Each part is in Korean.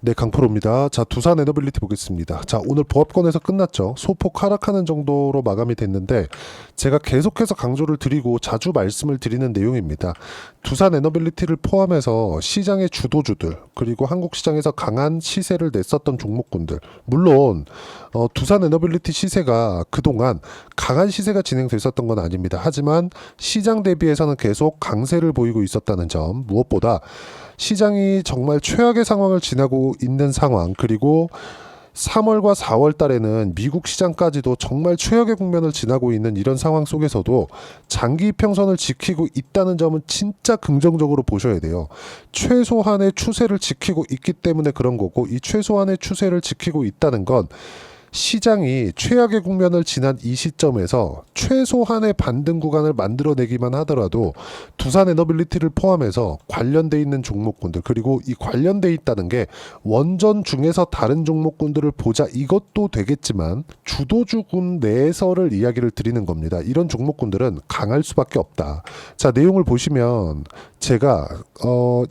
네, 강프로입니다. 자, 두산 에너빌리티 보겠습니다. 자, 오늘 보합권에서 끝났죠. 소폭 하락하는 정도로 마감이 됐는데 제가 계속해서 강조를 드리고 자주 말씀을 드리는 내용입니다. 두산 에너빌리티를 포함해서 시장의 주도주들 그리고 한국 시장에서 강한 시세를 냈었던 종목군들, 물론 두산 에너빌리티 시세가 그동안 강한 시세가 진행됐었던 건 아닙니다. 하지만 시장 대비해서는 계속 강세를 보이고 있었다는 점, 무엇보다 시장이 정말 최악의 상황을 지나고 있는 상황, 그리고 3월과 4월 달에는 미국 시장까지도 정말 최악의 국면을 지나고 있는 이런 상황 속에서도 장기 이평선을 지키고 있다는 점은 진짜 긍정적으로 보셔야 돼요. 최소한의 추세를 지키고 있기 때문에 그런 거고, 이 최소한의 추세를 지키고 있다는 건 시장이 최악의 국면을 지난 이 시점에서 최소한의 반등 구간을 만들어내기만 하더라도 두산 에너빌리티를 포함해서 관련돼 있는 종목군들, 그리고 이 관련돼 있다는 게 원전 중에서 다른 종목군들을 보자 이것도 되겠지만 주도주군 내에서를 이야기를 드리는 겁니다. 이런 종목군들은 강할 수밖에 없다. 자, 내용을 보시면 제가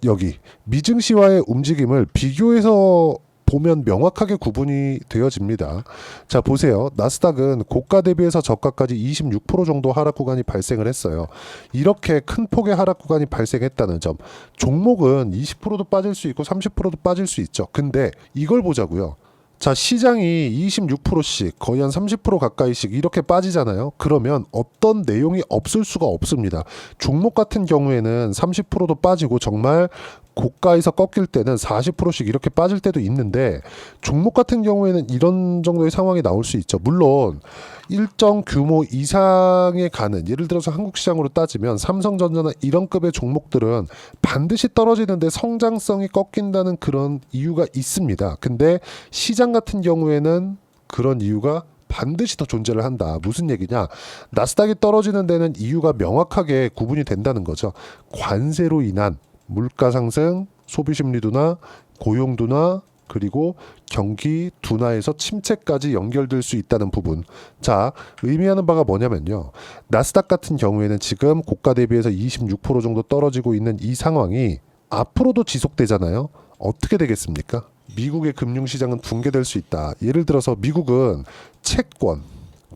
여기 미증시와의 움직임을 비교해서 보면 명확하게 구분이 되어집니다. 자, 보세요. 나스닥은 고가 대비해서 저가까지 26% 정도 하락 구간이 발생을 했어요. 이렇게 큰 폭의 하락 구간이 발생했다는 점, 종목은 20%도 빠질 수 있고 30%도 빠질 수 있죠. 근데 이걸 보자고요. 자, 시장이 26%씩 거의 한 30% 가까이씩 이렇게 빠지잖아요. 그러면 어떤 내용이 없을 수가 없습니다. 종목 같은 경우에는 30%도 빠지고 정말 고가에서 꺾일 때는 40%씩 이렇게 빠질 때도 있는데, 종목 같은 경우에는 이런 정도의 상황이 나올 수 있죠. 물론 일정 규모 이상에 가는, 예를 들어서 한국 시장으로 따지면 삼성전자나 이런 급의 종목들은 반드시 떨어지는데 성장성이 꺾인다는 그런 이유가 있습니다. 근데 시장 같은 경우에는 그런 이유가 반드시 더 존재를 한다. 무슨 얘기냐? 나스닥이 떨어지는 데는 이유가 명확하게 구분이 된다는 거죠. 관세로 인한 물가 상승, 소비 심리 둔화, 고용 둔화, 그리고 경기 둔화에서 침체까지 연결될 수 있다는 부분. 자, 의미하는 바가 뭐냐면요. 나스닥 같은 경우에는 지금 고가 대비해서 26% 정도 떨어지고 있는 이 상황이 앞으로도 지속되잖아요. 어떻게 되겠습니까? 미국의 금융시장은 붕괴될 수 있다. 예를 들어서 미국은 채권,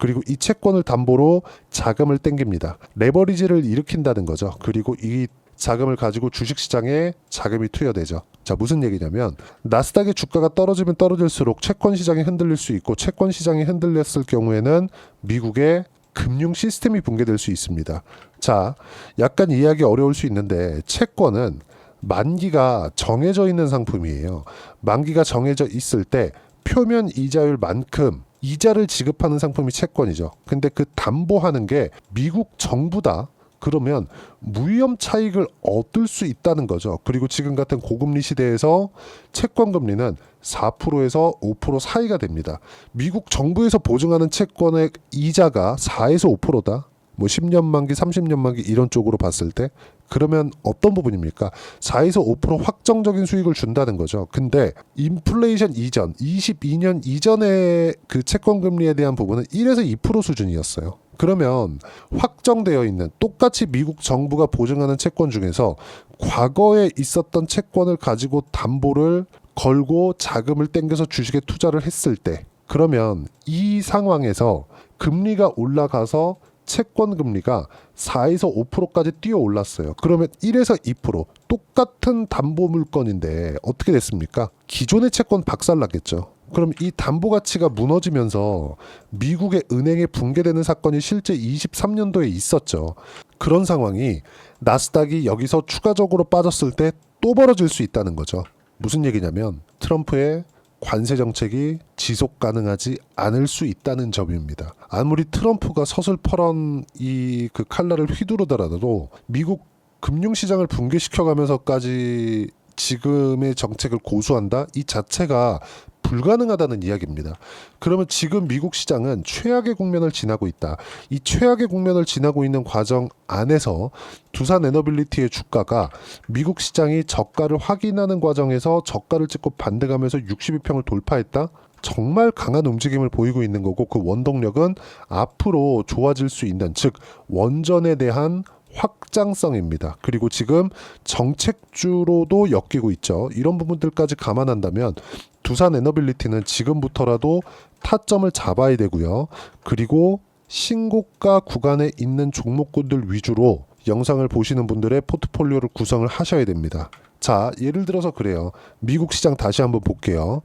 그리고 이 채권을 담보로 자금을 땡깁니다. 레버리지를 일으킨다는 거죠. 그리고 이 자금을 가지고 주식시장에 자금이 투여되죠. 자, 무슨 얘기냐면 나스닥의 주가가 떨어지면 떨어질수록 채권 시장이 흔들릴 수 있고, 채권 시장이 흔들렸을 경우에는 미국의 금융 시스템이 붕괴될 수 있습니다. 자, 약간 이해하기 어려울 수 있는데 채권은 만기가 정해져 있는 상품이에요. 만기가 정해져 있을 때 표면 이자율만큼 이자를 지급하는 상품이 채권이죠. 근데 그 담보하는 게 미국 정부다. 그러면 무위험 차익을 얻을 수 있다는 거죠. 그리고 지금 같은 고금리 시대에서 채권 금리는 4%에서 5% 사이가 됩니다. 미국 정부에서 보증하는 채권의 이자가 4에서 5%다. 뭐 10년 만기, 30년 만기 이런 쪽으로 봤을 때, 그러면 어떤 부분입니까? 4에서 5% 확정적인 수익을 준다는 거죠. 근데 인플레이션 이전, 22년 이전의 그 채권 금리에 대한 부분은 1에서 2% 수준이었어요. 그러면 확정되어 있는 똑같이 미국 정부가 보증하는 채권 중에서 과거에 있었던 채권을 가지고 담보를 걸고 자금을 땡겨서 주식에 투자를 했을 때, 그러면 이 상황에서 금리가 올라가서 채권 금리가 4에서 5%까지 뛰어 올랐어요. 그러면 1에서 2% 똑같은 담보 물건인데 어떻게 됐습니까? 기존의 채권 박살났겠죠. 그럼 이 담보 가치가 무너지면서 미국의 은행이 붕괴되는 사건이 실제 23년도에 있었죠. 그런 상황이 나스닥이 여기서 추가적으로 빠졌을 때 또 벌어질 수 있다는 거죠. 무슨 얘기냐면 트럼프의 관세 정책이 지속 가능하지 않을 수 있다는 점입니다. 아무리 트럼프가 서슬퍼런 이 그 칼날을 휘두르더라도 미국 금융시장을 붕괴시켜가면서까지 지금의 정책을 고수한다? 이 자체가 불가능하다는 이야기입니다. 그러면 지금 미국 시장은 최악의 국면을 지나고 있다. 이 최악의 국면을 지나고 있는 과정 안에서 두산 에너빌리티의 주가가 미국 시장이 저가를 확인하는 과정에서 저가를 찍고 반등하면서 62평을 돌파했다? 정말 강한 움직임을 보이고 있는 거고, 그 원동력은 앞으로 좋아질 수 있는, 즉 원전에 대한 확장성입니다. 그리고 지금 정책주로도 엮이고 있죠. 이런 부분들까지 감안한다면 두산 에너빌리티는 지금부터라도 타점을 잡아야 되고요. 그리고 신고가 구간에 있는 종목군들 위주로 영상을 보시는 분들의 포트폴리오를 구성을 하셔야 됩니다. 자, 예를 들어서 그래요. 미국 시장 다시 한번 볼게요.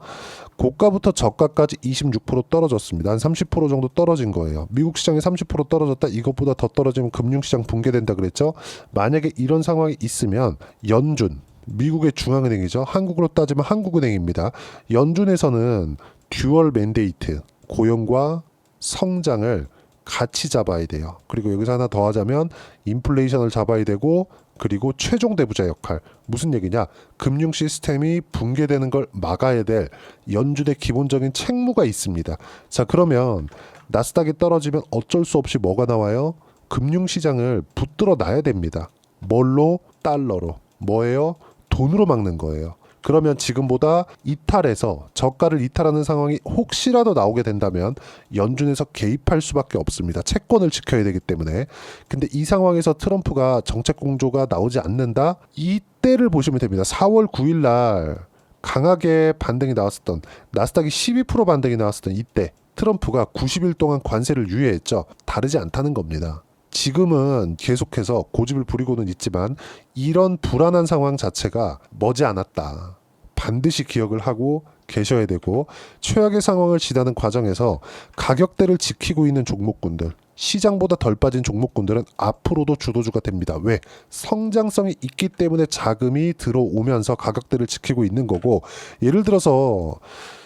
고가부터 저가까지 26% 떨어졌습니다. 한 30% 정도 떨어진 거예요. 미국 시장이 30% 떨어졌다. 이것보다 더 떨어지면 금융시장 붕괴된다 그랬죠. 만약에 이런 상황이 있으면 연준, 미국의 중앙은행이죠. 한국으로 따지면 한국은행입니다. 연준에서는 듀얼 맨데이트, 고용과 성장을 같이 잡아야 돼요. 그리고 여기서 하나 더 하자면 인플레이션을 잡아야 되고, 그리고 최종 대부자 역할. 무슨 얘기냐? 금융 시스템이 붕괴되는 걸 막아야 될 연준의 기본적인 책무가 있습니다. 자, 그러면 나스닥이 떨어지면 어쩔 수 없이 뭐가 나와요? 금융 시장을 붙들어 놔야 됩니다. 뭘로? 달러로. 뭐예요? 돈으로 막는 거예요. 그러면 지금보다 이탈해서 저가를 이탈하는 상황이 혹시라도 나오게 된다면 연준에서 개입할 수밖에 없습니다. 채권을 지켜야 되기 때문에. 근데 이 상황에서 트럼프가 정책 공조가 나오지 않는다? 이때를 보시면 됩니다. 4월 9일 날 강하게 반등이 나왔었던, 나스닥이 12% 반등이 나왔었던 이때 트럼프가 90일 동안 관세를 유예했죠. 다르지 않다는 겁니다. 지금은 계속해서 고집을 부리고는 있지만 이런 불안한 상황 자체가 머지않았다. 반드시 기억을 하고 계셔야 되고, 최악의 상황을 지나는 과정에서 가격대를 지키고 있는 종목군들, 시장보다 덜 빠진 종목군들은 앞으로도 주도주가 됩니다. 왜? 성장성이 있기 때문에 자금이 들어오면서 가격대를 지키고 있는 거고, 예를 들어서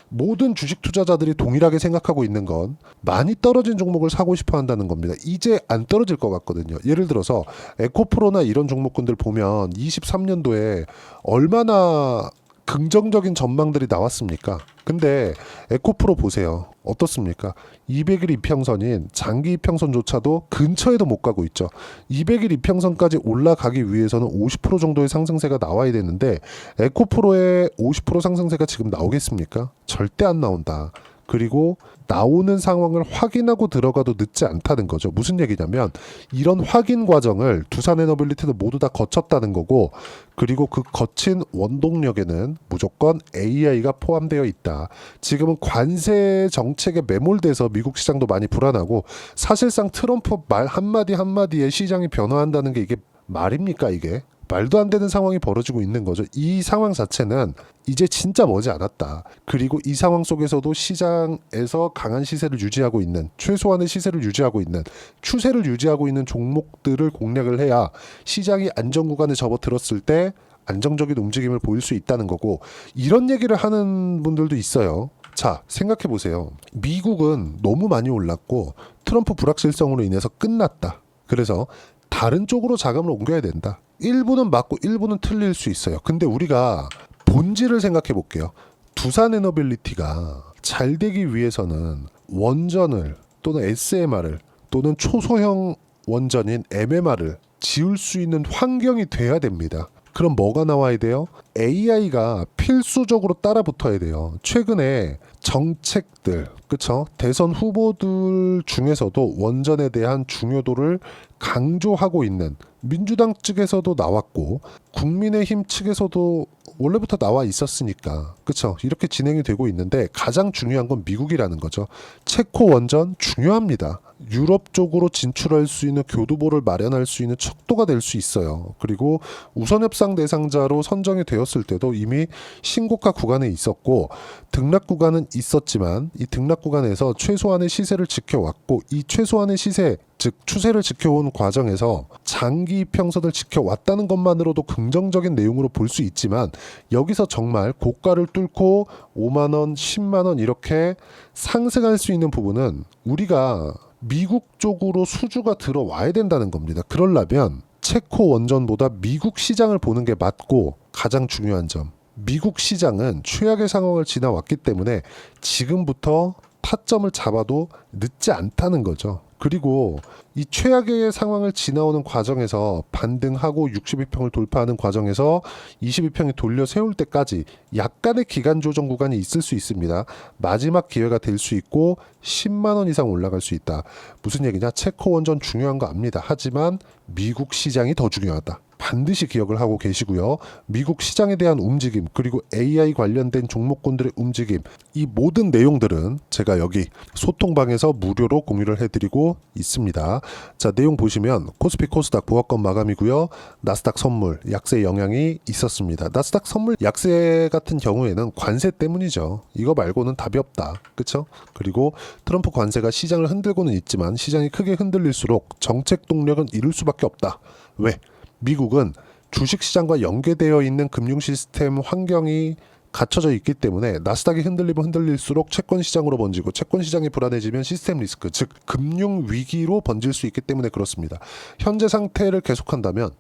모든 주식 투자자들이 동일하게 생각하고 있는 건 많이 떨어진 종목을 사고 싶어 한다는 겁니다. 이제 안 떨어질 것 같거든요. 예를 들어서 에코프로나 이런 종목군들 보면 23년도에 얼마나 긍정적인 전망들이 나왔습니까? 근데 에코프로 보세요. 어떻습니까? 200일 이평선인 장기 이평선조차도 근처에도 못 가고 있죠. 200일 이평선까지 올라가기 위해서는 50% 정도의 상승세가 나와야 되는데 에코프로의 50% 상승세가 지금 나오겠습니까? 절대 안 나온다. 그리고 나오는 상황을 확인하고 들어가도 늦지 않다는 거죠. 무슨 얘기냐면 이런 확인 과정을 두산에너빌리티는 모두 다 거쳤다는 거고, 그리고 그 거친 원동력에는 무조건 AI가 포함되어 있다. 지금은 관세 정책에 매몰돼서 미국 시장도 많이 불안하고, 사실상 트럼프 말 한마디 한마디에 시장이 변화한다는 게 이게 말입니까? 이게 말도 안 되는 상황이 벌어지고 있는 거죠. 이 상황 자체는 이제 진짜 머지않았다. 그리고 이 상황 속에서도 시장에서 강한 시세를 유지하고 있는, 최소한의 시세를 유지하고 있는, 추세를 유지하고 있는 종목들을 공략을 해야 시장이 안정 구간에 접어들었을 때 안정적인 움직임을 보일 수 있다는 거고, 이런 얘기를 하는 분들도 있어요. 자, 생각해 보세요. 미국은 너무 많이 올랐고 트럼프 불확실성으로 인해서 끝났다. 그래서 다른 쪽으로 자금을 옮겨야 된다. 일부는 맞고 일부는 틀릴 수 있어요. 근데 우리가 본질을 생각해 볼게요. 두산에너빌리티가 잘 되기 위해서는 원전을 또는 SMR을 또는 초소형 원전인 MMR을 지을 수 있는 환경이 돼야 됩니다. 그럼 뭐가 나와야 돼요? AI가 필수적으로 따라 붙어야 돼요. 최근에 정책들, 그쵸? 대선 후보들 중에서도 원전에 대한 중요도를 강조하고 있는 민주당 측에서도 나왔고 국민의힘 측에서도 원래부터 나와 있었으니까, 그쵸? 이렇게 진행이 되고 있는데 가장 중요한 건 미국이라는 거죠. 체코 원전 중요합니다. 유럽 쪽으로 진출할 수 있는 교두보를 마련할 수 있는 척도가 될 수 있어요. 그리고 우선협상 대상자로 선정이 되었을 때도 이미 신고가 구간에 있었고 등락 구간은 있었지만 이 등락 구간에서 최소한의 시세를 지켜왔고, 이 최소한의 시세, 즉 추세를 지켜온 과정에서 장기 평선을 지켜왔다는 것만으로도 긍정적인 내용으로 볼 수 있지만, 여기서 정말 고가를 뚫고 5만원, 10만원 이렇게 상승할 수 있는 부분은 우리가 미국 쪽으로 수주가 들어와야 된다는 겁니다. 그러려면 체코 원전보다 미국 시장을 보는 게 맞고, 가장 중요한 점, 미국 시장은 최악의 상황을 지나왔기 때문에 지금부터 타점을 잡아도 늦지 않다는 거죠. 그리고 이 최악의 상황을 지나오는 과정에서 반등하고 62평을 돌파하는 과정에서 22평이 돌려 세울 때까지 약간의 기간 조정 구간이 있을 수 있습니다. 마지막 기회가 될 수 있고 10만 원 이상 올라갈 수 있다. 무슨 얘기냐? 체코 원전 중요한 거 압니다. 하지만 미국 시장이 더 중요하다. 반드시 기억을 하고 계시고요. 미국 시장에 대한 움직임, 그리고 AI 관련된 종목군들의 움직임, 이 모든 내용들은 제가 여기 소통방에서 무료로 공유를 해드리고 있습니다. 자, 내용 보시면 코스피 코스닥 보합권 마감이고요. 나스닥 선물 약세 영향이 있었습니다. 나스닥 선물 약세 같은 경우에는 관세 때문이죠. 이거 말고는 답이 없다. 그쵸? 그리고 트럼프 관세가 시장을 흔들고는 있지만 시장이 크게 흔들릴수록 정책 동력은 이룰 수밖에 없다. 왜? 미국은 주식시장과 연계되어 있는 금융 시스템 환경이 갖춰져 있기 때문에 나스닥이 흔들리면 흔들릴수록 채권시장으로 번지고 채권시장이 불안해지면 시스템 리스크, 즉 금융 위기로 번질 수 있기 때문에 그렇습니다. 현재 상태를 계속한다면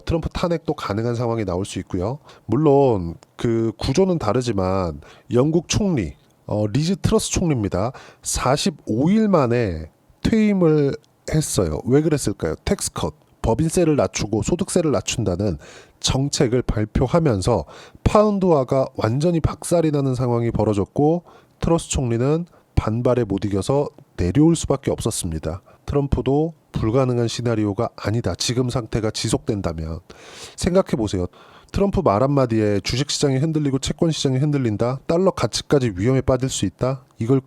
트럼프 탄핵도 가능한 상황이 나올 수 있고요. 물론 그 구조는 다르지만 영국 총리 리즈 트러스 총리입니다. 45일 만에 퇴임을 했어요. 왜 그랬을까요? 텍스 컷, 법인세를 낮추고 소득세를 낮춘다는 정책을 발표하면서 파운드화가 완전히 박살이 나는 상황이 벌어졌고 트러스 총리는 반발에 못 이겨서 내려올 수밖에 없었습니다. 트럼프도 불가능한 시나리오가 아니다. 지금 상태가 지속된다면. 생각해 보세요. 트럼프 말 한마디에 주식시장이 흔들리고 채권시장이 흔들린다. 달러 가치까지 위험에 빠질 수 있다. 이걸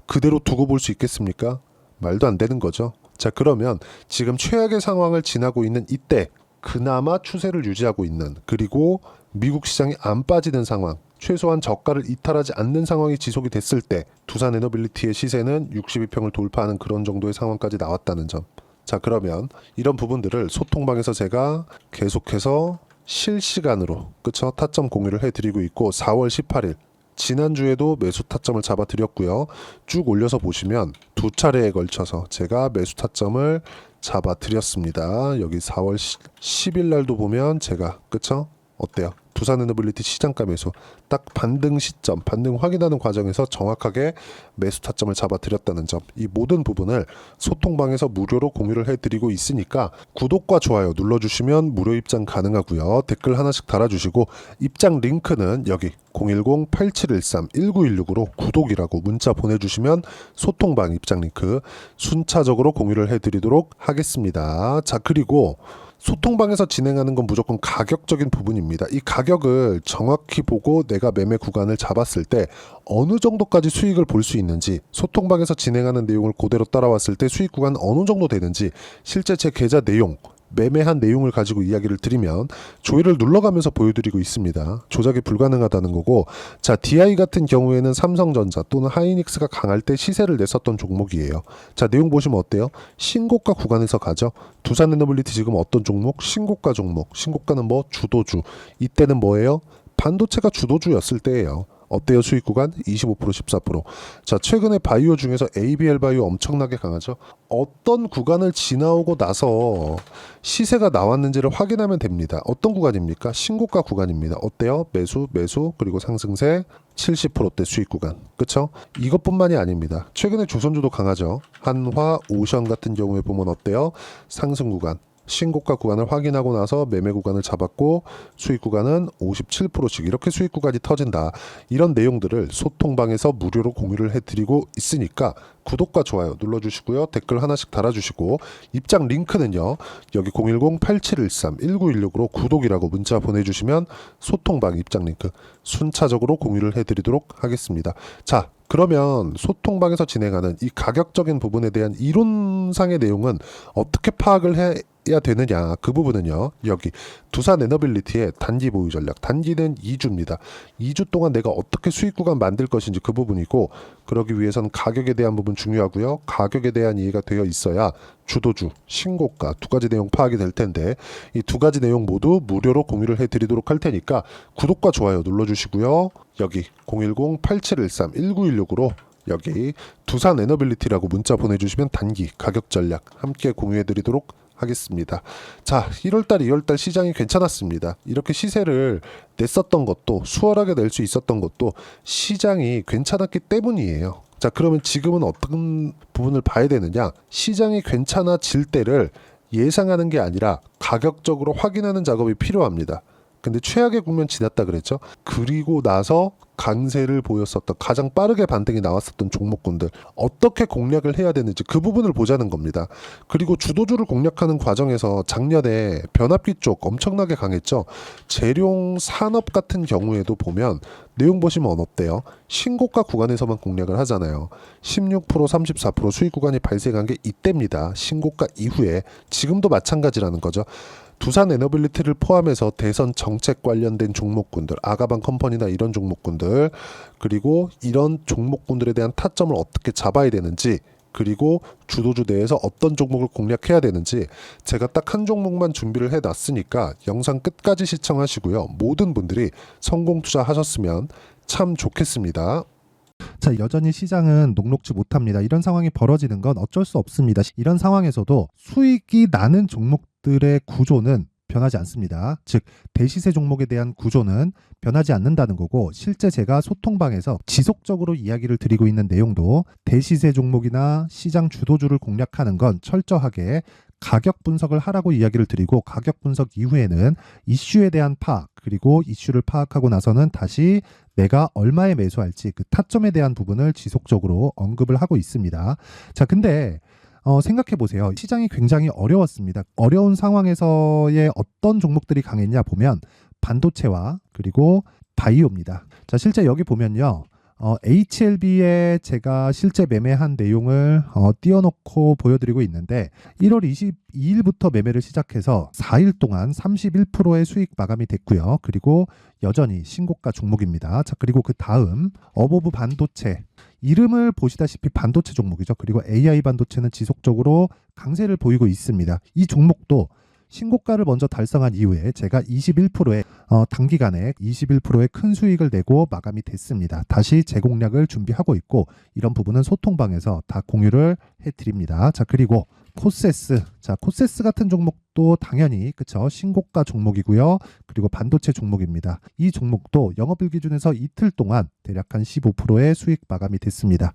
그대로 두고 볼 수 있겠습니까? 말도 안 되는 거죠. 자, 그러면 지금 최악의 상황을 지나고 있는 이때 그나마 추세를 유지하고 있는, 그리고 미국 시장이 안 빠지는 상황, 최소한 저가를 이탈하지 않는 상황이 지속이 됐을 때 두산에너빌리티의 시세는 62평을 돌파하는 그런 정도의 상황까지 나왔다는 점. 자, 그러면 이런 부분들을 소통방에서 제가 계속해서 실시간으로 그쵸? 타점 공유를 해드리고 있고 4월 18일 지난주에도 매수 타점을 잡아드렸고요. 쭉 올려서 보시면 두 차례에 걸쳐서 제가 매수 타점을 잡아드렸습니다. 여기 4월 10일 날도 보면 제가 그쵸? 어때요? 두산에너빌리티 시장가 매수 딱 반등 시점, 반등 확인하는 과정에서 정확하게 매수 타점을 잡아드렸다는 점, 이 모든 부분을 소통방에서 무료로 공유를 해드리고 있으니까 구독과 좋아요 눌러주시면 무료 입장 가능하고요. 댓글 하나씩 달아주시고 입장 링크는 여기 010-8713-1916으로 구독이라고 문자 보내주시면 소통방 입장 링크 순차적으로 공유를 해드리도록 하겠습니다. 자, 그리고 소통방에서 진행하는 건 무조건 가격적인 부분입니다. 이 가격을 정확히 보고 내가 매매 구간을 잡았을 때 어느 정도까지 수익을 볼 수 있는지, 소통방에서 진행하는 내용을 그대로 따라왔을 때 수익 구간 어느 정도 되는지 실제 제 계좌 내용, 매매한 내용을 가지고 이야기를 드리면 조회를 눌러가면서 보여드리고 있습니다. 조작이 불가능하다는 거고, 자, DI 같은 경우에는 삼성전자 또는 하이닉스가 강할 때 시세를 냈었던 종목이에요. 자, 내용 보시면 어때요? 신고가 구간에서 가죠. 두산에너빌리티 지금 어떤 종목? 신고가 종목. 신고가는 뭐? 주도주. 이때는 뭐예요? 반도체가 주도주였을 때예요. 어때요? 수익 구간 25% 14%. 자, 최근에 바이오 중에서 ABL 바이오 엄청나게 강하죠. 어떤 구간을 지나오고 나서 시세가 나왔는지를 확인하면 됩니다. 어떤 구간입니까? 신고가 구간입니다. 어때요? 매수 그리고 상승세 70%대 수익 구간. 그쵸? 이것뿐만이 아닙니다. 최근에 조선주도 강하죠. 한화, 오션 같은 경우에 보면 어때요? 상승 구간, 신고가 구간을 확인하고 나서 매매 구간을 잡았고 수익 구간은 57%씩 이렇게 수익 구간이 터진다. 이런 내용들을 소통방에서 무료로 공유를 해드리고 있으니까 구독과 좋아요 눌러주시고요. 댓글 하나씩 달아주시고 입장 링크는요. 여기 010-8713-1916으로 구독이라고 문자 보내주시면 소통방 입장 링크 순차적으로 공유를 해드리도록 하겠습니다. 자, 그러면 소통방에서 진행하는 이 가격적인 부분에 대한 이론상의 내용은 어떻게 파악을 해야 되느냐, 그 부분은요. 여기 두산에너빌리티의 단기 보유 전략, 단기는 2주입니다. 2주 동안 내가 어떻게 수익 구간 만들 것인지 그 부분이고, 그러기 위해서는 가격에 대한 부분 중요하고요. 가격에 대한 이해가 되어 있어야 주도주, 신고가 두 가지 내용 파악이 될 텐데 이 두 가지 내용 모두 무료로 공유를 해드리도록 할 테니까 구독과 좋아요 눌러주시고요. 여기 010-8713-1916으로 여기 두산에너빌리티라고 문자 보내주시면 단기 가격 전략 함께 공유해드리도록 하겠습니다. 자, 1월달, 2월달 시장이 괜찮았습니다. 이렇게 시세를 냈었던 것도, 수월하게 낼 수 있었던 것도 시장이 괜찮았기 때문이에요. 자, 그러면 지금은 어떤 부분을 봐야 되느냐? 시장이 괜찮아질 때를 예상하는 게 아니라 가격적으로 확인하는 작업이 필요합니다. 근데 최악의 국면 지났다 그랬죠. 그리고 나서 강세를 보였었던, 가장 빠르게 반등이 나왔었던 종목군들 어떻게 공략을 해야 되는지 그 부분을 보자는 겁니다. 그리고 주도주를 공략하는 과정에서 작년에 변압기 쪽 엄청나게 강했죠. 재룡 산업 같은 경우에도 보면 내용 보시면 어때요? 신고가 구간에서만 공략을 하잖아요. 16%, 34% 수익 구간이 발생한 게 이때입니다. 신고가 이후에. 지금도 마찬가지라는 거죠. 두산 에너빌리티를 포함해서 대선 정책 관련된 종목군들, 아가방 컴퍼니나 이런 종목군들, 그리고 이런 종목군들에 대한 타점을 어떻게 잡아야 되는지, 그리고 주도주 내에서 어떤 종목을 공략해야 되는지 제가 딱 한 종목만 준비를 해놨으니까 영상 끝까지 시청하시고요. 모든 분들이 성공 투자하셨으면 참 좋겠습니다. 자, 여전히 시장은 녹록지 못합니다. 이런 상황이 벌어지는 건 어쩔 수 없습니다. 이런 상황에서도 수익이 나는 종목들의 구조는 변하지 않습니다. 즉, 대시세 종목에 대한 구조는 변하지 않는다는 거고, 실제 제가 소통방에서 지속적으로 이야기를 드리고 있는 내용도 대시세 종목이나 시장 주도주를 공략하는 건 철저하게 가격 분석을 하라고 이야기를 드리고, 가격 분석 이후에는 이슈에 대한 파악, 그리고 이슈를 파악하고 나서는 다시 내가 얼마에 매수할지 그 타점에 대한 부분을 지속적으로 언급을 하고 있습니다. 자, 근데 생각해 보세요. 시장이 굉장히 어려웠습니다. 어려운 상황에서의 어떤 종목들이 강했냐 보면 반도체와 그리고 바이오입니다. 자, 실제 여기 보면요. HLB에 제가 실제 매매한 내용을 띄워놓고 보여드리고 있는데 1월 22일부터 매매를 시작해서 4일 동안 31%의 수익 마감이 됐고요. 그리고 여전히 신고가 종목입니다. 자, 그리고 그 다음 어보브 반도체, 이름을 보시다시피 반도체 종목이죠. 그리고 AI 반도체는 지속적으로 강세를 보이고 있습니다. 이 종목도 신고가를 먼저 달성한 이후에 제가 21%의 단기간에 21%의 큰 수익을 내고 마감이 됐습니다. 다시 재공략을 준비하고 있고, 이런 부분은 소통방에서 다 공유를 해드립니다. 자, 그리고 코세스. 자, 코세스 같은 종목도 당연히 그쵸, 신고가 종목이고요. 그리고 반도체 종목입니다. 이 종목도 영업일 기준에서 이틀 동안 대략 한 15%의 수익 마감이 됐습니다.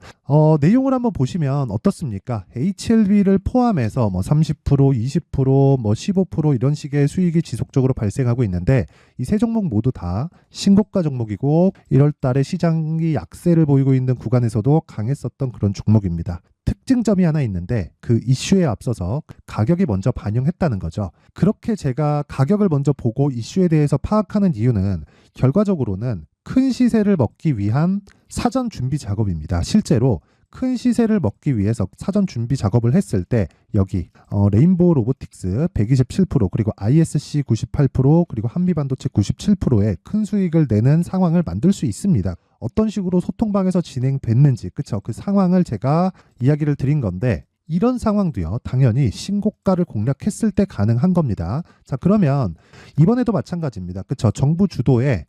내용을 한번 보시면 어떻습니까? HLB를 포함해서 뭐 30%, 20%, 뭐 15% 이런 식의 수익이 지속적으로 발생하고 있는데, 이 세 종목 모두 다 신고가 종목이고 1월 달에 시장이 약세를 보이고 있는 구간에서도 강했었던 그런 종목입니다. 특징점이 하나 있는데 그 이슈에 앞서서 가격이 먼저 반영했다는 거죠. 그렇게 제가 가격을 먼저 보고 이슈에 대해서 파악하는 이유는 결과적으로는 큰 시세를 먹기 위한 사전 준비 작업입니다. 실제로 큰 시세를 먹기 위해서 사전 준비 작업을 했을 때 여기 레인보우 로보틱스 127%, 그리고 ISC 98%, 그리고 한미반도체 97%의 큰 수익을 내는 상황을 만들 수 있습니다. 어떤 식으로 소통방에서 진행됐는지, 그쵸? 그 상황을 제가 이야기를 드린 건데, 이런 상황도요, 당연히 신고가를 공략했을 때 가능한 겁니다. 자, 그러면 이번에도 마찬가지입니다. 그쵸? 정부 주도의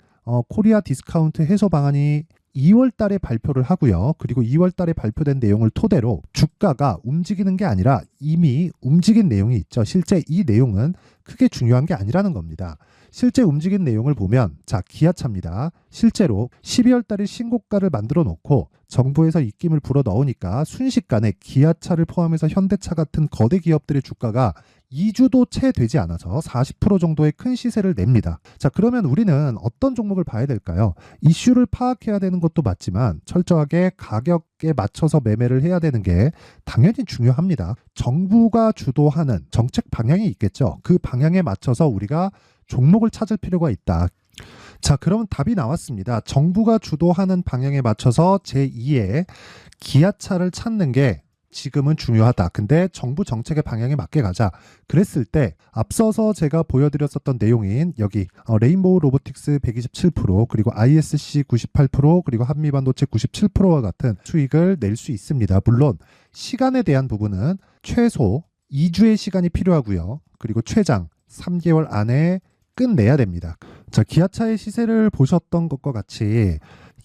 코리아 디스카운트 해소 방안이 2월 달에 발표를 하고요. 그리고 2월 달에 발표된 내용을 토대로 주가가 움직이는 게 아니라 이미 움직인 내용이 있죠. 실제 이 내용은 크게 중요한 게 아니라는 겁니다. 실제 움직인 내용을 보면, 자, 기아차입니다. 실제로 12월 달에 신고가를 만들어 놓고 정부에서 입김을 불어 넣으니까 순식간에 기아차를 포함해서 현대차 같은 거대 기업들의 주가가 2주도 채 되지 않아서 40% 정도의 큰 시세를 냅니다. 자, 그러면 우리는 어떤 종목을 봐야 될까요? 이슈를 파악해야 되는 것도 맞지만 철저하게 가격에 맞춰서 매매를 해야 되는 게 당연히 중요합니다. 정부가 주도하는 정책 방향이 있겠죠. 그 방향에 맞춰서 우리가 종목을 찾을 필요가 있다. 자, 그럼 답이 나왔습니다. 정부가 주도하는 방향에 맞춰서 제2의 기아차를 찾는 게 지금은 중요하다. 근데 정부 정책의 방향에 맞게 가자. 그랬을 때 앞서서 제가 보여드렸었던 내용인 여기 레인보우 로보틱스 127%, 그리고 ISC 98%, 그리고 한미반도체 97%와 같은 수익을 낼 수 있습니다. 물론 시간에 대한 부분은 최소 2주의 시간이 필요하고요. 그리고 최장 3개월 안에 끝내야 됩니다. 자, 기아차의 시세를 보셨던 것과 같이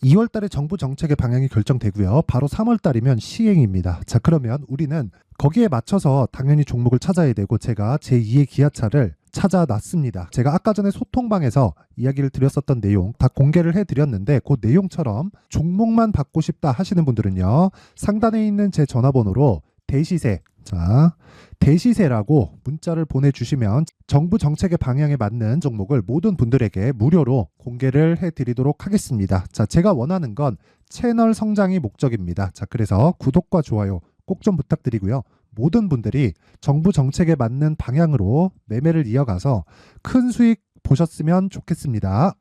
2월 달에 정부 정책의 방향이 결정되고요. 바로 3월 달이면 시행입니다. 자, 그러면 우리는 거기에 맞춰서 당연히 종목을 찾아야 되고, 제가 제2의 기아차를 찾아놨습니다. 제가 아까 전에 소통방에서 이야기를 드렸었던 내용 다 공개를 해드렸는데 그 내용처럼 종목만 받고 싶다 하시는 분들은요. 상단에 있는 제 전화번호로 대시세, 자, 대시세라고 문자를 보내주시면 정부 정책의 방향에 맞는 종목을 모든 분들에게 무료로 공개를 해드리도록 하겠습니다. 자, 제가 원하는 건 채널 성장이 목적입니다. 자, 그래서 구독과 좋아요 꼭 좀 부탁드리고요. 모든 분들이 정부 정책에 맞는 방향으로 매매를 이어가서 큰 수익 보셨으면 좋겠습니다.